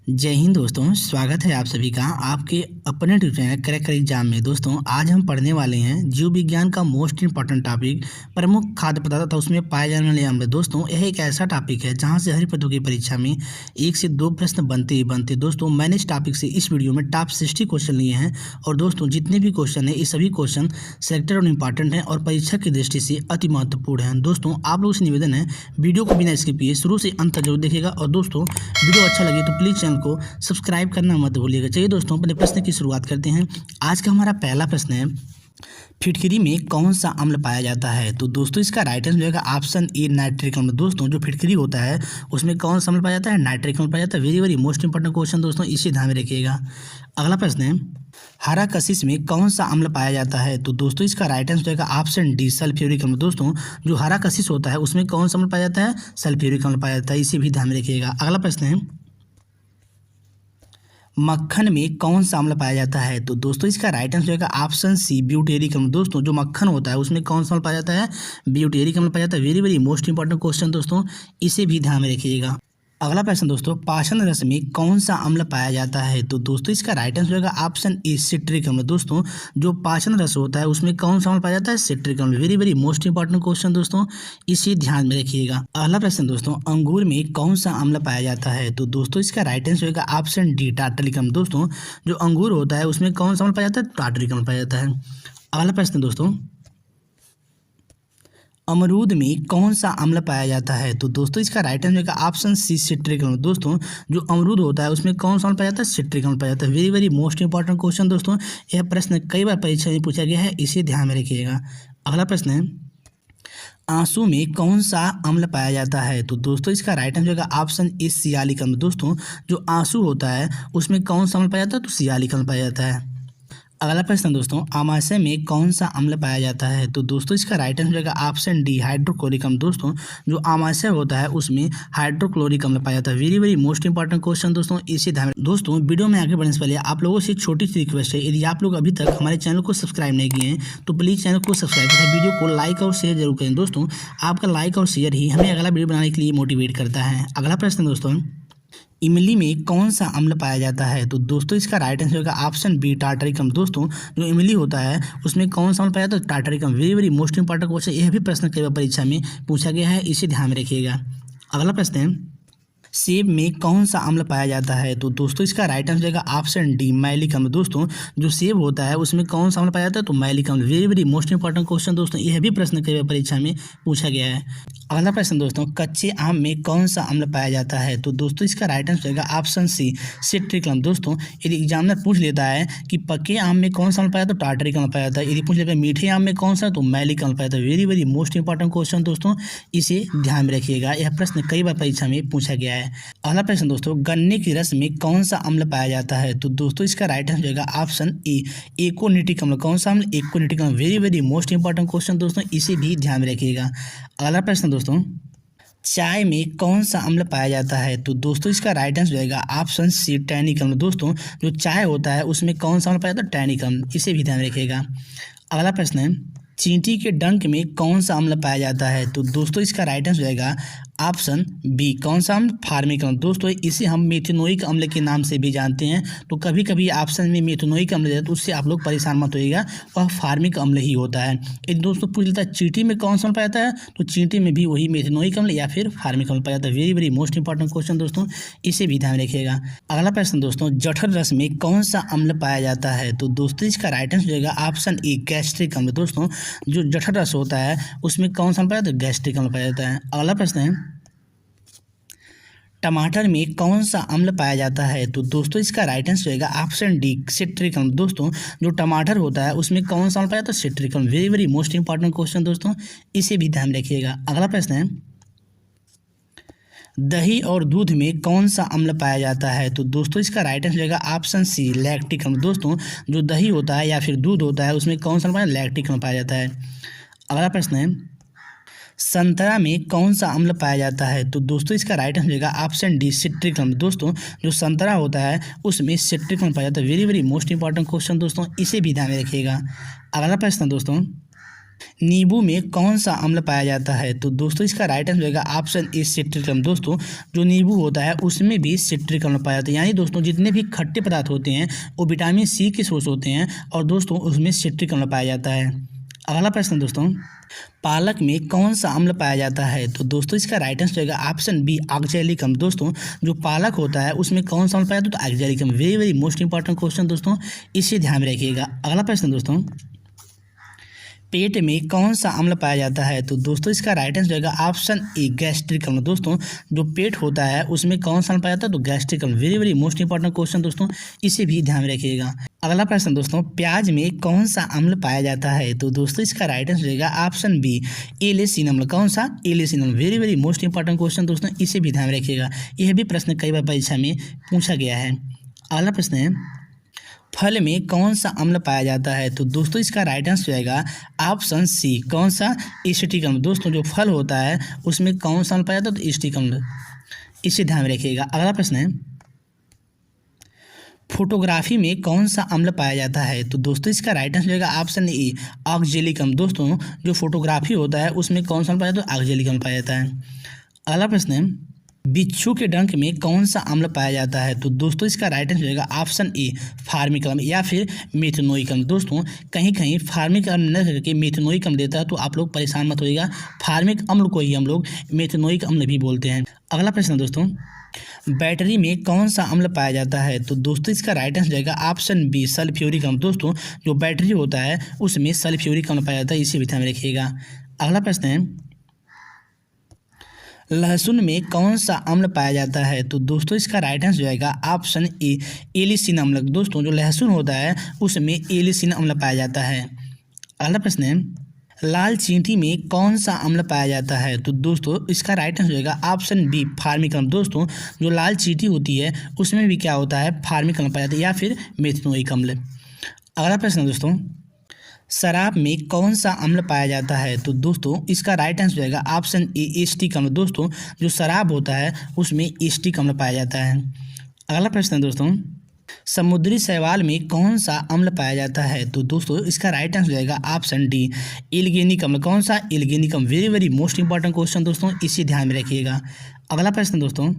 जय हिंद दोस्तों, स्वागत है आप सभी का आपके अपने ट्यूटर चैनल करेक्ट एग्जाम में। दोस्तों आज हम पढ़ने वाले हैं जीव विज्ञान का मोस्ट इंपॉर्टेंट टॉपिक प्रमुख खाद्य पदार्थ तथा उसमें पाए जाने वाले अम्ल। दोस्तों यह एक ऐसा टॉपिक है जहां से हर पदों की परीक्षा में 1 से 2 प्रश्न बनते ही बनते। दोस्तों मैंने इस टॉपिक से इस वीडियो में टॉप 60 क्वेश्चन लिए हैं और दोस्तों जितने भी क्वेश्चन हैं ये सभी क्वेश्चन सेलेक्टेड और इंपॉर्टेंट हैं और परीक्षा की दृष्टि से अति महत्वपूर्ण हैं। दोस्तों आप लोगों से निवेदन है वीडियो को बिना स्किप किए शुरू से अंत तक जरूर देखिएगा और दोस्तों वीडियो अच्छा लगे तो प्लीज़ चैनल को सब्सक्राइब करना मत भूलिएगा। चलिए दोस्तों अपने प्रश्न की शुरुआत करते हैं। आज का हमारा पहला प्रश्न है, फिटकरी में कौन सा अम्ल पाया जाता है? तो दोस्तों इसका राइट आंसर होगा ऑप्शन ए नाइट्रिक अम्ल। दोस्तों जो फिटकरी होता है उसमें कौन सा अम्ल पाया जाता है? नाइट्रिक अम्ल पाया जाता है। Very very most important question दोस्तों, इसे ध्यान में रखिएगा। अगला प्रश्न है, हरा कशिश में कौन सा अम्ल पाया जाता है? तो दोस्तों इसका राइट आंसर होगा ऑप्शन डी सल्फ्यूरिक अम्ल। दोस्तों जो हरा कशिश होता है उसमें कौन सा अम्ल पाया जाता है? सल्फ्यूरिक अम्ल पाया जाता है, इसे भी ध्यान में रखिएगा। अगला प्रश्न है, मक्खन में कौन सा अम्ल पाया जाता है? तो दोस्तों इसका राइट आंसर होगा ऑप्शन सी ब्यूटेरिक अम्ल। दोस्तों जो मक्खन होता है उसमें कौन सा अम्ल पाया जाता है? ब्यूटेरिक अम्ल पाया जाता है। Very very most important question दोस्तों, इसे भी ध्यान में रखिएगा। अगला प्रश्न दोस्तों, पाचन रस में कौन सा अम्ल पाया जाता है? तो दोस्तों इसका राइट आंसर होगा ऑप्शन ए सिट्रिक अम्ल। दोस्तों जो पाचन रस होता है उसमें कौन सा अम्ल पाया जाता है? सिट्रिक अम्ल। Very very most important question दोस्तों, इसे ध्यान में रखिएगा। अगला प्रश्न दोस्तों, अंगूर में कौन सा अम्ल पाया जाता है? तो दोस्तों इसका राइट आंसर होगा ऑप्शन डी टार्टरिक अम्ल। दोस्तों जो अंगूर होता है उसमें कौन सा अम्ल पाया जाता है? टार्टरिक अम्ल पाया जाता है। अगला प्रश्न दोस्तों, अमरूद में कौन सा अम्ल पाया जाता है? तो दोस्तों इसका राइट आंसर होगा ऑप्शन सी सिट्रिक अम्ल। दोस्तों जो अमरूद होता है उसमें कौन सा अम्ल पाया जाता है? सिट्रिक अम्ल पाया जाता है। Very very most important question दोस्तों, यह प्रश्न कई बार परीक्षा में पूछा गया है, इसे ध्यान में रखिएगा। अगला प्रश्न है, आंसू में कौन सा अम्ल पाया जाता है? तो दोस्तों इसका राइट आंसर होगा ऑप्शन ए सियालिक अम्ल। दोस्तों जो आंसू होता है उसमें कौन सा अम्ल पाया जाता है? तो सियालिक अम्ल पाया जाता है। अगला प्रश्न दोस्तों, आमाशय में कौन सा अम्ल पाया जाता है? तो दोस्तों इसका राइट आंसर होगा ऑप्शन डी हाइड्रोक्लोरिक अम्ल। दोस्तों जो आमाशय होता है उसमें हाइड्रोक्लोरिक अम्ल पाया जाता है। Very very most important question दोस्तों, इसे ध्यान में। दोस्तों वीडियो में आगे बढ़ने से पहले आप लोगों से छोटी सी रिक्वेस्ट है, यदि आप लोग अभी तक हमारे चैनल को सब्सक्राइब नहीं किए हैं तो प्लीज़ चैनल को सब्सक्राइब करें, वीडियो को लाइक और शेयर जरूर करें। दोस्तों आपका लाइक और शेयर ही हमें अगला वीडियो बनाने के लिए मोटिवेट करता है। अगला प्रश्न दोस्तों, इमली में कौन सा अम्ल पाया जाता है? तो दोस्तों इसका राइट आंसर होगा ऑप्शन बी टार्टरिक अम्ल। दोस्तों जो इमली होता है उसमें कौन सा अम्ल पाया जाता है? टार्टरिक अम्ल। Very very most important question, यह भी प्रश्न कई बार परीक्षा में पूछा गया है, इसे ध्यान में रखिएगा। अगला प्रश्न है, सेब में कौन सा अम्ल पाया जाता है? तो दोस्तों इसका राइट आंसर होगा ऑप्शन डी मैलिक अम्ल। दोस्तों जो सेब होता है उसमें कौन सा अम्ल पाया जाता है? तो मैलिक अम्ल। Very very most important question दोस्तों, यह भी प्रश्न कई बार परीक्षा में पूछा गया है। अगला प्रश्न दोस्तों, कच्चे आम में कौन सा अम्ल पाया जाता है? तो दोस्तों इसका राइट आंसर होगा ऑप्शन सी सिट्रिक अम्ल। दोस्तों यदि एग्जामिनर पूछ लेता है कि पके आम में कौन सा अम्ल पाया जाता है? तो टार्टरिक अम्ल पाया जाता है। यदि पूछ लेता है मीठे आम में कौन सा, तो मैलिक अम्ल पाया जाता है। Very very most important question दोस्तों, इसे ध्यान में रखिएगा, यह प्रश्न कई बार परीक्षा में पूछा गया है। अगला प्रश्न दोस्तों, गन्ने के रस में कौन सा अम्ल पाया जाता है? तो दोस्तों इसका राइट आंसर होगा ऑप्शन ए एकोनिटिक अम्ल। कौन सा अम्ल? एकोनिटिक अम्ल। Very very most important question दोस्तों, इसे भी ध्यान में रखिएगा। अगला प्रश्न दोस्तों, चाय में कौन सा अम्ल पाया जाता है? तो दोस्तों इसका राइट आंसर रहेगा ऑप्शन सी टैनिक अम्ल। दोस्तों जो चाय होता है उसमें कौन सा अम्ल पाया जाता है? टैनिक अम्ल, इसे भी ध्यान में रखिएगा। अगला प्रश्न है, चींटी के डंक में कौन सा अम्ल पाया जाता है? तो दोस्तों इसका राइट आंसर रहेगा ऑप्शन बी कौन सा अम्ल? फार्मिक अम्ल। दोस्तों इसे हम मेथनोइक अम्ल के नाम से भी जानते हैं, तो कभी कभी ऑप्शन में मेथनोइक अम्ल है तो उससे आप लोग परेशान मत होइएगा, वह फार्मिक अम्ल ही होता है। यदि दोस्तों पूछ लेता है चींटी में कौन सा अम्ल पाया जाता है, तो चींटी में भी वही मेथनोइक अम्ल या फिर फार्मिक अम्ल पाया जाता है। Very very most important question दोस्तों, इसे भी ध्यान रखिएगा। अगला प्रश्न दोस्तों, जठर रस में कौन सा अम्ल पाया जाता है? तो दोस्तों इसका राइट आंसर रहेगा ऑप्शन ए गैस्ट्रिक अम्ल। दोस्तों जो जठर रस होता है उसमें कौन सा अम्ल पाया जाता है? गैस्ट्रिक अम्ल पाया जाता है। अगला प्रश्न है, टमाटर में कौन सा अम्ल पाया जाता है? तो दोस्तों इसका राइट आंसर रहेगा ऑप्शन डी सिट्रिक अम्ल। दोस्तों जो टमाटर होता है उसमें कौन सा अम्ल पाया जाता है? सिट्रिक अम्ल। Very very most important question दोस्तों, इसे भी ध्यान रखिएगा। अगला प्रश्न है, दही और दूध में कौन सा अम्ल पाया जाता है? तो दोस्तों इसका राइट आंसर रहेगा ऑप्शन सी लैक्टिक अम्ल। दोस्तों जो दही होता है या फिर दूध होता है उसमें कौन सा अम्ल पाया जाता है? लैक्टिक अम्ल पाया जाता है। अगला प्रश्न है, संतरा में कौन सा अम्ल पाया जाता है? तो दोस्तों इसका राइट आंसर रहेगा ऑप्शन डी सिट्रिक अम्ल। दोस्तों जो संतरा होता है उसमें सिट्रिक अम्ल पाया जाता है। Very very most important question दोस्तों, इसे भी ध्यान में रखिएगा। अगला प्रश्न दोस्तों, नींबू में कौन सा अम्ल पाया जाता है? तो दोस्तों इसका राइट आंसर होगा ऑप्शन ए सिट्रिक अम्ल। दोस्तों जो नींबू होता है उसमें भी सिट्रिक अम्ल पाया जाता है, यानी दोस्तों जितने भी खट्टे पदार्थ होते हैं वो विटामिन सी के सोर्स होते हैं और दोस्तों उसमें सिट्रिक अम्ल पाया जाता है। अगला प्रश्न दोस्तों, पालक में कौन सा अम्ल पाया जाता है? तो दोस्तों इसका राइट आंसर होगा ऑप्शन बी ऑक्जेलिक अम्ल। दोस्तों जो पालक होता है उसमें कौन सा अम्ल पाया जाता है? तो ऑक्जेलिक अम्ल। Very very most important question दोस्तों, इसे ध्यान में रखिएगा। अगला प्रश्न दोस्तों, पेट में कौन सा अम्ल पाया जाता है? तो दोस्तों इसका राइट आंसर होगा ऑप्शन ए गैस्ट्रिक अम्ल। दोस्तों जो पेट होता है उसमें कौन सा अम्ल पाया जाता है? तो गैस्ट्रिक अम्ल। Very very most important question दोस्तों, इसे भी ध्यान में रखिएगा। अगला प्रश्न दोस्तों, प्याज में कौन सा अम्ल पाया जाता है? तो दोस्तों इसका राइट आंसर होगा ऑप्शन बी एलिसिन अम्ल। कौन सा? एलिसिन अम्ल। Very very most important question दोस्तों, इसे भी ध्यान में रखिएगा। यह भी प्रश्न कई बार परीक्षा में पूछा गया है। अगला प्रश्न है, फल में कौन सा अम्ल पाया जाता है? तो दोस्तों इसका राइट आंसर जाएगा ऑप्शन सी। कौन सा? एसिटिक अम्ल। दोस्तों जो फल होता है उसमें कौन सा अम्ल पाया जाता है? तो एसिटिक अम्ल। इसे ध्यान में रखिएगा। अगला प्रश्न है, फोटोग्राफी में कौन सा अम्ल पाया जाता है? तो दोस्तों इसका राइट आंसर जाएगा ऑप्शन ए ऑक्जेलिक अम्ल। दोस्तों जो फोटोग्राफी होता है उसमें कौन सा अम्ल पाया जाता है? तो ऑक्जेलिक अम्ल पाया जाता है। अगला प्रश्न है, बिच्छू के डंक में कौन सा अम्ल पाया जाता है? तो दोस्तों इसका राइट आंसर होगा ऑप्शन ए फार्मिक अम्ल या फिर मेथनोइक अम्ल। दोस्तों कहीं कहीं फार्मिक अम्ल न करके मेथनोइक अम्ल देता है, तो आप लोग परेशान मत होइएगा। फार्मिक अम्ल को ही हम लोग मेथनोइक अम्ल भी बोलते हैं। अगला प्रश्न दोस्तों, बैटरी में कौन सा अम्ल पाया जाता है? तो दोस्तों इसका राइट आंसर जाएगा ऑप्शन बी सल्फ्यूरिक अम्ल। दोस्तों जो बैटरी होता है उसमें सल्फ्यूरिक अम्ल पाया जाता है, इसे भी ध्यान में रखिएगा। अगला प्रश्न है, लहसुन में कौन सा अम्ल पाया जाता है? तो दोस्तों इसका राइट आंसर जाएगा ऑप्शन ए एलिसिन अम्ल। दोस्तों जो लहसुन होता है उसमें एलिसिन अम्ल पाया जाता है। अगला प्रश्न है, लाल चींटी में कौन सा अम्ल पाया जाता है? तो दोस्तों इसका राइट आंसर होगा ऑप्शन बी फार्मिक अम्ल। दोस्तों जो लाल चींटी होती है उसमें भी क्या होता है? फार्मिक अम्ल पाया जाता है या फिर मेथनोइक अम्ल। अगला प्रश्न दोस्तों, शराब में कौन सा अम्ल पाया जाता है? तो दोस्तों इसका राइट आंसर जाएगा ऑप्शन ए एसिटिक अम्ल। दोस्तों जो शराब होता है उसमें एसिटिक अम्ल पाया जाता है। अगला प्रश्न है दोस्तों, समुद्री शैवाल में कौन सा अम्ल पाया जाता है? तो दोस्तों इसका राइट आंसर जाएगा ऑप्शन डी एल्गेनिक अम्ल। कौन सा? एल्गेनिक अम्ल। Very very most important question दोस्तों, इसे ध्यान में रखिएगा। अगला प्रश्न दोस्तों,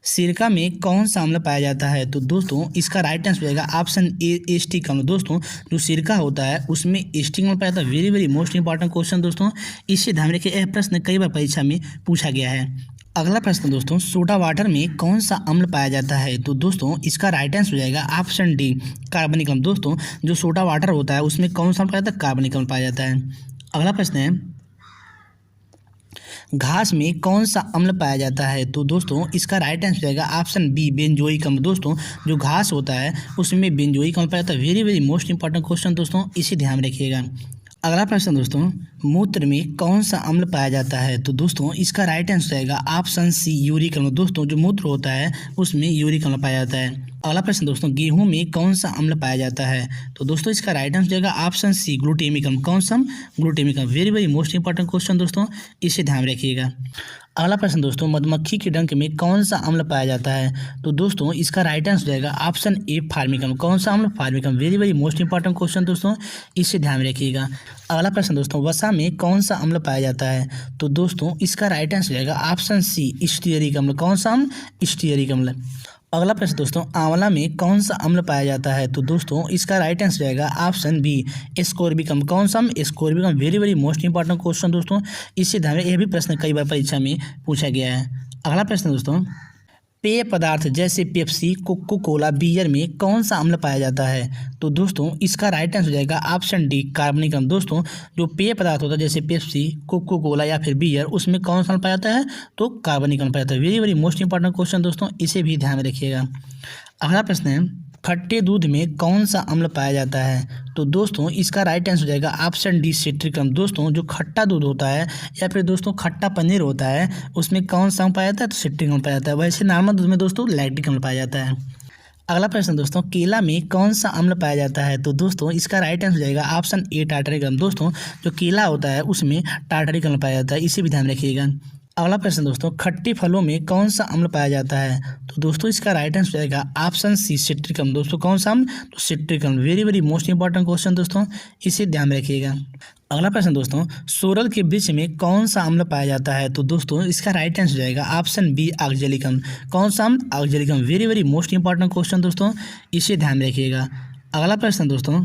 सिरका में कौन सा अम्ल पाया जाता है? तो दोस्तों इसका राइट आंसर रहेगा ऑप्शन ए एस्टिक अम्ल। दोस्तों जो सिरका होता है उसमें एस्टिक अम्ल पाया जाता है। Very very most important question दोस्तों, इसे ध्यान रखिए। यह प्रश्न कई बार परीक्षा में पूछा गया है। अगला प्रश्न दोस्तों, सोडा वाटर में कौन सा अम्ल पाया जाता है? तो दोस्तों इसका राइट आंसर हो जाएगा ऑप्शन डी कार्बनिक अम्ल। दोस्तों जो सोडा वाटर होता है उसमें कौन सा अम्ल पाया जाता है? कार्बनिक अम्ल पाया जाता है। अगला प्रश्न है, घास में कौन सा अम्ल पाया जाता है? तो दोस्तों इसका राइट आंसर रहेगा ऑप्शन बी बेंजोइक अम्ल। दोस्तों जो घास होता है उसमें बेंजोइक अम्ल पाया जाता है। Very very most important question दोस्तों, इसे ध्यान में रखिएगा। अगला प्रश्न दोस्तों, मूत्र में कौन सा अम्ल पाया जाता है? तो दोस्तों इसका राइट आंसर रहेगा ऑप्शन सी यूरिक अम्ल। दोस्तों जो मूत्र होता है उसमें यूरिक अम्ल पाया जाता है। अगला प्रश्न दोस्तों, गेहूं में कौन सा अम्ल पाया जाता है? तो दोस्तों इसका राइट आंसर रहेगा ऑप्शन सी ग्लूटेमिक अम्ल। कौन सा? ग्लूटेमिक अम्ल। Very very most important question दोस्तों, इसे ध्यान रखिएगा। अगला प्रश्न दोस्तों, मधुमक्खी के डंक में कौन सा अम्ल पाया जाता है? तो दोस्तों इसका राइट आंसर रहेगा ऑप्शन ए फार्मिक अम्ल। कौन सा अम्ल? फार्मिक अम्ल। Very very most important question दोस्तों, इसे ध्यान रखिएगा। अगला प्रश्न दोस्तों, वसा में कौन सा अम्ल पाया जाता है? तो दोस्तों इसका राइट आंसर रहेगा ऑप्शन सी स्टीयरिक अम्ल। कौन सा अम्ल? स्टीयरिक अम्ल। अगला प्रश्न दोस्तों, आंवला में कौन सा अम्ल पाया जाता है? तो दोस्तों इसका राइट आंसर रहेगा ऑप्शन बी एस्कोर्बिक अम्ल। कौन सा अम्ल? एस्कोर्बिक अम्ल। Very very most important question दोस्तों, इससे ध्यान में, यह भी प्रश्न कई बार परीक्षा में पूछा गया है। अगला प्रश्न दोस्तों, पेय पदार्थ जैसे पेप्सी कोको कोला बियर में कौन सा अम्ल पाया जाता है? तो दोस्तों इसका राइट आंसर हो जाएगा ऑप्शन डी कार्बनिक अम्ल। दोस्तों जो पेय पदार्थ होता है जैसे पेप्सी कोको कोला या फिर बियर, उसमें कौन सा अम्ल पाया जाता है? तो कार्बनिक अम्ल पाया जाता है। Very very most important question दोस्तों, इसे भी ध्यान में रखिएगा। अगला प्रश्न है, खट्टे दूध में कौन सा अम्ल पाया जाता है? तो दोस्तों इसका राइट आंसर हो जाएगा ऑप्शन डी सिट्रिक अम्ल। दोस्तों जो खट्टा दूध होता है या फिर दोस्तों खट्टा पनीर होता है उसमें कौन सा अम्ल पाया जाता है? तो सिट्रिक अम्ल पाया जाता है। वैसे नॉर्मल दूध में दोस्तों लैक्टिक अम्ल पाया जाता है। अगला प्रश्न दोस्तों, केला में कौन सा अम्ल पाया जाता है? तो दोस्तों इसका राइट आंसर हो जाएगा ऑप्शन ए टार्टरिक अम्ल। दोस्तों जो केला होता है उसमें टार्टरिक अम्ल पाया जाता है, इसे भी ध्यान रखिएगा। अगला प्रश्न दोस्तों, खट्टे फलों में कौन सा अम्ल पाया जाता है? तो दोस्तों इसका राइट आंसर जाएगा ऑप्शन सी सिट्रिक अम्ल। दोस्तों कौन सा अम्ल? तो सिट्रिक अम्ल। Very very most important question दोस्तों, इसे ध्यान रखिएगा। अगला प्रश्न दोस्तों, सोरल के वृक्ष में कौन सा अम्ल पाया जाता है? तो दोस्तों इसका राइट आंसर जाएगा ऑप्शन बी ऑक्जेलिक अम्ल। कौन सा अम्ल? ऑक्जेलिक अम्ल। Very very most important question दोस्तों, इसे ध्यान रखिएगा। अगला प्रश्न दोस्तों,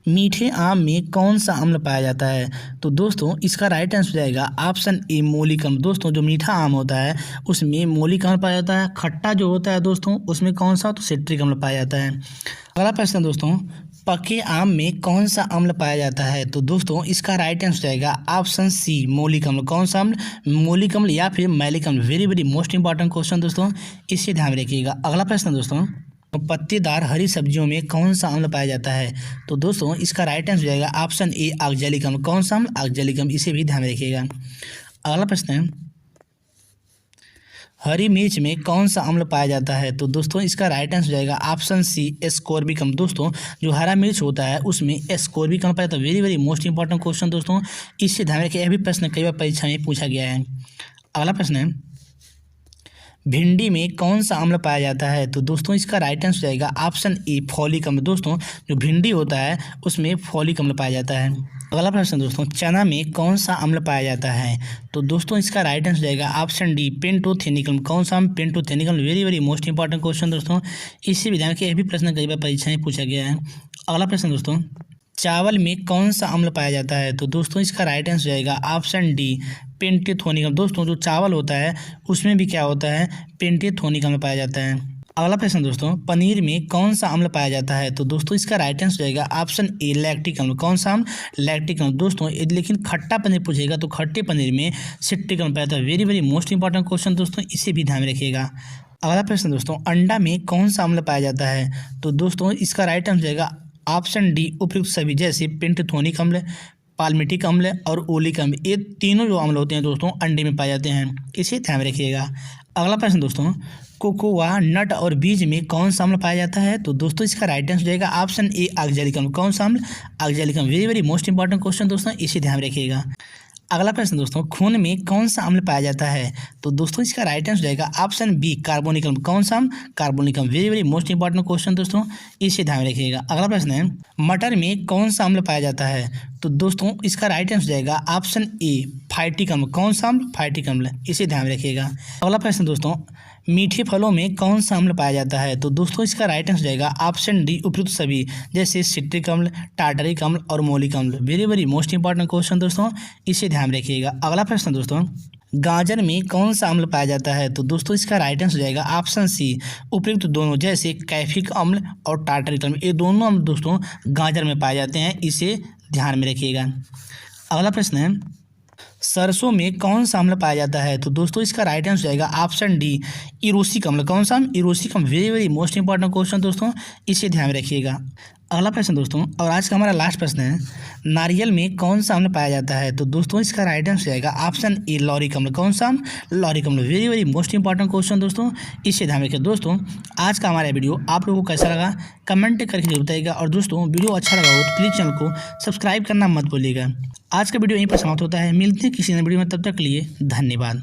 मीठे आम में कौन सा अम्ल पाया जाता है? तो दोस्तों इसका राइट आंसर जाएगा ऑप्शन ए मौलिक अम्ल। दोस्तों जो मीठा आम होता है उसमें मौलिक अम्ल पाया जाता है। खट्टा जो होता है दोस्तों उसमें कौन सा? तो सिट्रिक अम्ल पाया जाता है। अगला प्रश्न दोस्तों, पके आम में कौन सा अम्ल पाया जाता है? तो दोस्तों इसका राइट आंसर जाएगा ऑप्शन सी मौलिक अम्ल। कौन सा अम्ल? मौलिक अम्ल या फिर मैलिक अम्ल। Very very most important question दोस्तों, इसे ध्यान रखिएगा। अगला प्रश्न दोस्तों, पत्तेदार हरी सब्जियों में कौन सा अम्ल पाया जाता है? तो दोस्तों इसका राइट आंसर जाएगा ऑप्शन ए ऑक्जेलिक अम्ल। कौन सा अम्ल? ऑक्जेलिक अम्ल। इसे भी ध्यान रखिएगा। अगला प्रश्न है, हरी मिर्च में कौन सा अम्ल पाया जाता है? तो दोस्तों इसका राइट आंसर जाएगा ऑप्शन सी एस्कोर्बिक अम्ल। दोस्तों जो हरा मिर्च होता है उसमें एस्कोर्बिक अम्ल पाया जाता है। Very very most important question दोस्तों, इससे ध्यान रखिए, यह भी प्रश्न कई बार परीक्षा में पूछा गया है। अगला प्रश्न है, भिंडी में कौन सा अम्ल पाया जाता है? तो दोस्तों इसका राइट आंसर जाएगा ऑप्शन ए फॉलिक अम्ल। दोस्तों जो भिंडी होता है उसमें फॉलिक अम्ल पाया जाता है। अगला प्रश्न दोस्तों, चना में कौन सा अम्ल पाया जाता है? तो दोस्तों इसका राइट आंसर जाएगा ऑप्शन डी पेंटोथेनिक अम्ल। कौन सा अम्ल? पेंटोथेनिक अम्ल। Very very most important question दोस्तों, इससे भी ध्यान रखिए, यह भी प्रश्न कई बार परीक्षा में पूछा गया है। अगला प्रश्न दोस्तों, चावल में कौन सा अम्ल पाया जाता है? तो दोस्तों इसका राइट आंसर जाएगा ऑप्शन डी पेंटेथोनिक अम्ल। दोस्तों जो चावल होता है उसमें भी क्या होता है? पेंटेथोनिक अम्ल पाया जाता है। अगला प्रश्न दोस्तों, पनीर में कौन सा अम्ल पाया जाता है? तो दोस्तों इसका राइट आंसर जाएगा ऑप्शन ए लैक्टिक अम्ल। कौन सा अम्ल? लैक्टिक अम्ल। दोस्तों लेकिन खट्टा पनीर पूछेगा तो खट्टे पनीर में सिट्रिक अम्ल पाया जाता है। Very very most important question दोस्तों, इसे भी ध्यान रखिएगा। अगला प्रश्न दोस्तों, अंडा में कौन सा अम्ल पाया जाता है? तो दोस्तों इसका राइट आंसर जाएगा ऑप्शन डी उपयुक्त सभी, जैसे पेंटेथोनिक अम्ल, पाल्मिटिक अम्ल और ओलिक अम्ल। ये तीनों जो अम्ल होते हैं दोस्तों अंडे में पाए जाते हैं, इसे ध्यान रखिएगा। अगला प्रश्न दोस्तों, कोकोआ नट और बीज में कौन सा अम्ल पाया जाता है? तो दोस्तों इसका राइट आंसर जाएगा ऑप्शन ए ऑक्जेलिक अम्ल। कौन सा अम्ल? ऑक्जेलिक अम्ल। Very very most important question दोस्तों, इसे ध्यान रखिएगा। अगला प्रश्न दोस्तों, खून में कौन सा अम्ल पाया जाता है? तो दोस्तों इसका राइट आंसर जाएगा ऑप्शन बी कार्बोनिक अम्ल। कौन सा अम्ल? कार्बोनिक अम्ल। Very very most important question दोस्तों, इसे ध्यान रखिएगा। अगला प्रश्न है, मटर में कौन सा अम्ल पाया जाता है? तो दोस्तों इसका राइट आंसर जाएगा ऑप्शन ए फाइटिक अम्ल। कौन सा अम्ल? फाइटिक अम्ल। इसे ध्यान रखिएगा। अगला प्रश्न दोस्तों, मीठे फलों में कौन सा अम्ल पाया जाता है? तो दोस्तों इसका राइट आंसर जाएगा ऑप्शन डी उपयुक्त सभी, जैसे सिट्रिक अम्ल, टार्टरिक अम्ल और मौलिक अम्ल। Very very most important question दोस्तों, इसे ध्यान रखिएगा। अगला प्रश्न दोस्तों, गाजर में कौन सा अम्ल पाया जाता है? तो दोस्तों इसका राइट आंसर जाएगा ऑप्शन सी उपयुक्त दोनों, जैसे कैफिक अम्ल और टार्टरिक अम्ल। ये दोनों अम्ल दोस्तों गाजर में पाए जाते हैं, इसे ध्यान में रखिएगा। अगला प्रश्न है, सरसों में कौन सा अम्ल पाया जाता है? तो दोस्तों इसका राइट आंसर जाएगा ऑप्शन डी इरोसिक अम्ल। कौन सा अम्ल? इरोसिक अम्ल। Very very most important question दोस्तों, इसे ध्यान में रखिएगा। अगला प्रश्न दोस्तों, और आज का हमारा लास्ट प्रश्न है, नारियल में कौन सा अम्ल पाया जाता है? तो दोस्तों इसका राइट आंसर जाएगा ऑप्शन ए लॉरिक अम्ल। कौन सा अम्ल? लॉरिक अम्ल। Very very most important question दोस्तों, इसे ध्यान रखिए। दोस्तों आज का हमारा वीडियो आप लोगों को कैसा लगा कमेंट करके जरूर बताइएगा, और दोस्तों वीडियो अच्छा लगा हो तो प्लीज़ चैनल को सब्सक्राइब करना मत भूलिएगा। आज का वीडियो यहीं पर समाप्त होता है, मिलते हैं किसी नए वीडियो में, तब तक के लिए धन्यवाद।